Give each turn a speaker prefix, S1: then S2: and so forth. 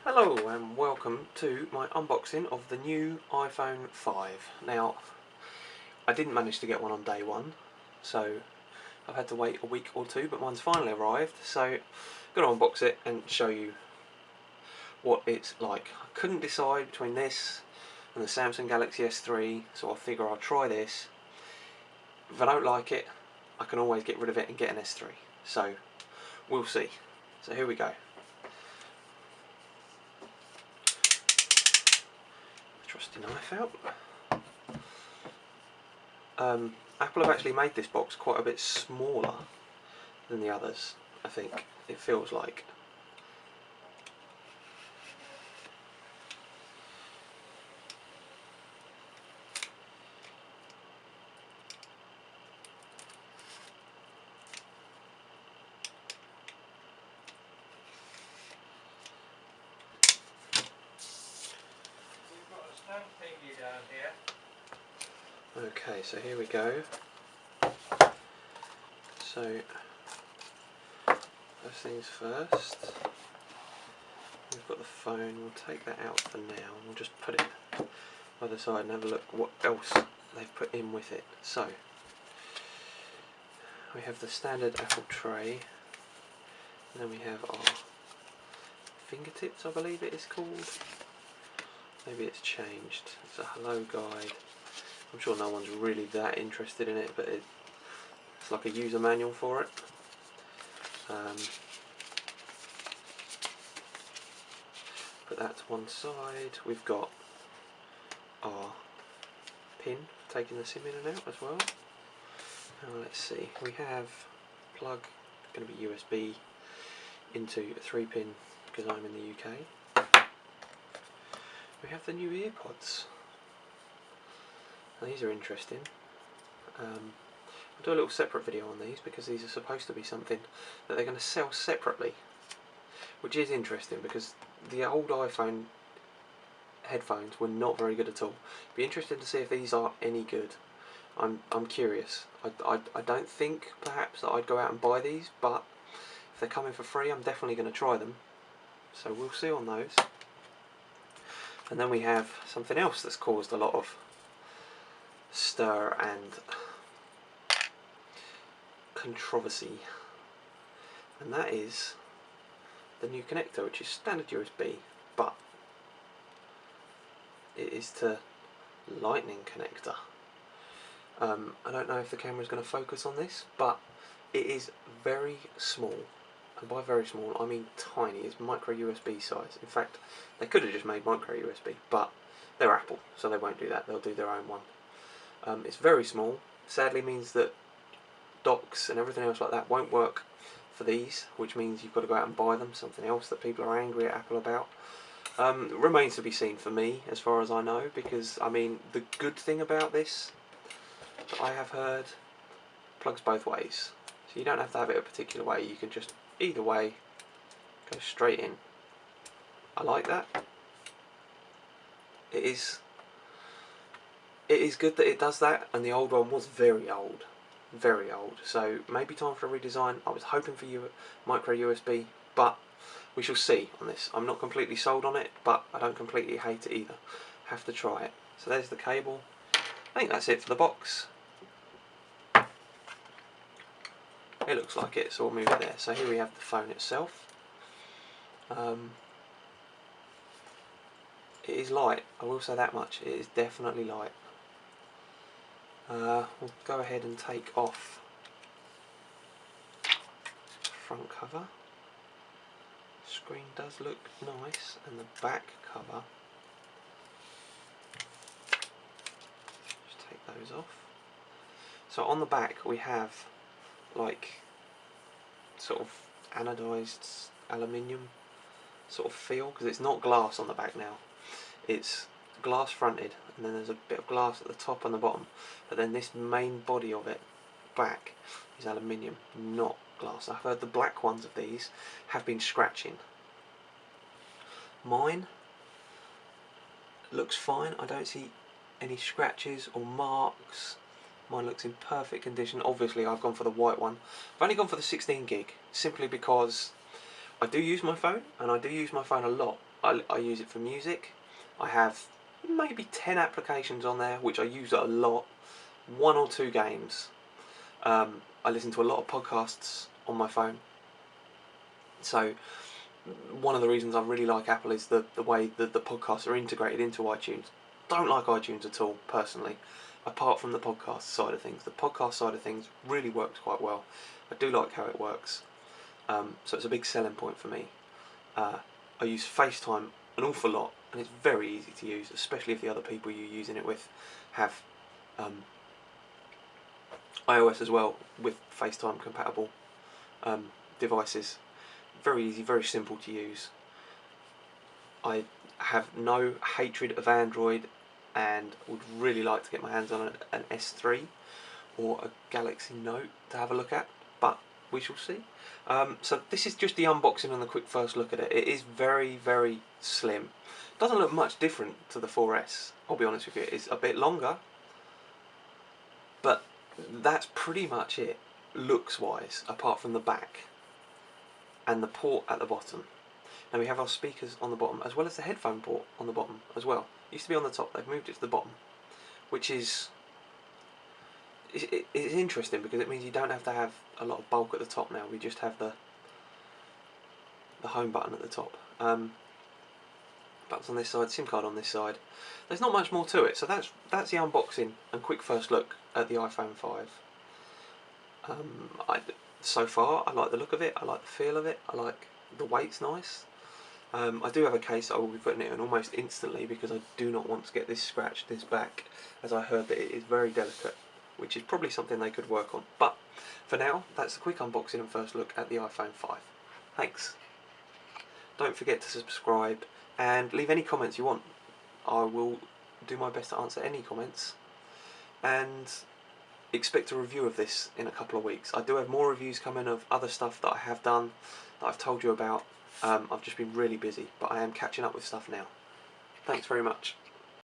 S1: Hello and welcome to my unboxing of the new iPhone 5. Now, I didn't manage to get one on day one, so I've had to wait a week or two, but mine's finally arrived, so I'm going to unbox it and show you what it's like. I couldn't decide between this and the Samsung Galaxy S3, so I figure I'll try this. If I don't like it, I can always get rid of it and get an S3, so we'll see. So here we go. Trusty knife out. Apple have actually made this box quite a bit smaller than the others, I think, it feels like. Okay, so here we go. So, first things first, we've got the phone. We'll take that out for now. We'll just put it by the side and have a look what else they've put in with it. So, we have the standard Apple tray, and then we have our fingertips, I believe it is called. Maybe it's changed. It's a hello guide. I'm sure no one's really that interested in it, but it's like a user manual for it. Put that to one side. We've got our pin for taking the SIM in and out as well. Now let's see, we have plug, going to be USB into a 3-pin because I'm in the UK. We have the new earpods. Now these are interesting. I'll do a little separate video on these because these are supposed to be something that they're going to sell separately, which is interesting because the old iPhone headphones were not very good at all. Be interested to see if these are any good. I'm curious. I don't think perhaps that I'd go out and buy these, but if they're coming for free, I'm definitely going to try them. So we'll see on those. And then we have something else that's caused a lot of stir and controversy, and that is the new connector, which is standard USB, but it is to Lightning connector. I don't know if the camera is going to focus on this, but it is very small, and by very small I mean tiny. It's micro USB size. In fact, they could have just made micro USB, but they're Apple, so they won't do that. They'll do their own one. It's very small. Sadly means that docks and everything else like that won't work for these, which means you've got to go out and buy them, something else that people are angry at Apple about. Remains to be seen for me, as far as I know, because I mean the good thing about this that I have heard, plugs both ways, so you don't have to have it a particular way. You can just either way go straight in. I like that. It is good that it does that, and the old one was very old, so maybe time for a redesign. I was hoping for micro USB, but we shall see on this. I'm not completely sold on it, but I don't completely hate it either. Have to try it. So there's the cable. I think that's it for the box. It looks like it, so we'll move it there. So here we have the phone itself. It is light, I will say that much. It is definitely light. We'll go ahead and take off the front cover. Screen does look nice, and the back cover, just take those off. So on the back we have like sort of anodized aluminium sort of feel, because it's not glass on the back now, it's glass fronted, and then there's a bit of glass at the top and the bottom, but then this main body of it back is aluminium, not glass. I've heard the black ones of these have been scratching. Mine looks fine. I don't see any scratches or marks. Mine looks in perfect condition. Obviously I've gone for the white one. I've only gone for the 16 gig simply because I do use my phone, and I do use my phone a lot. I use it for music. I have maybe 10 applications on there which I use a lot. 1 or 2 games. I listen to a lot of podcasts on my phone. So one of the reasons I really like Apple is the way that the podcasts are integrated into iTunes. Don't like iTunes at all, personally, apart from the podcast side of things. The podcast side of things really works quite well. I do like how it works. So it's a big selling point for me. I use FaceTime an awful lot, and it's very easy to use, especially if the other people you're using it with have iOS as well, with FaceTime compatible devices. Very easy, very simple to use. I have no hatred of Android and would really like to get my hands on an S3 or a Galaxy Note to have a look at, but we shall see. So this is just the unboxing and the quick first look at it. It is very, very slim. Doesn't look much different to the 4S, I'll be honest with you. It's a bit longer, but that's pretty much it, looks wise, apart from the back and the port at the bottom. Now we have our speakers on the bottom, as well as the headphone port on the bottom as well. It used to be on the top, they've moved it to the bottom, which is it's interesting because it means you don't have to have a lot of bulk at the top now. We just have the home button at the top. Buttons on this side, SIM card on this side. There's not much more to it, so that's the unboxing and quick first look at the iPhone 5. So far, I like the look of it, I like the feel of it, I like the weight's nice. I do have a case I will be putting it in almost instantly because I do not want to get this scratched, this back, as I heard that it is very delicate, which is probably something they could work on. But for now, that's a quick unboxing and first look at the iPhone 5. Thanks. Don't forget to subscribe and leave any comments you want. I will do my best to answer any comments, and expect a review of this in a couple of weeks. I do have more reviews coming of other stuff that I have done, that I've told you about. I've just been really busy, but I am catching up with stuff now. Thanks very much.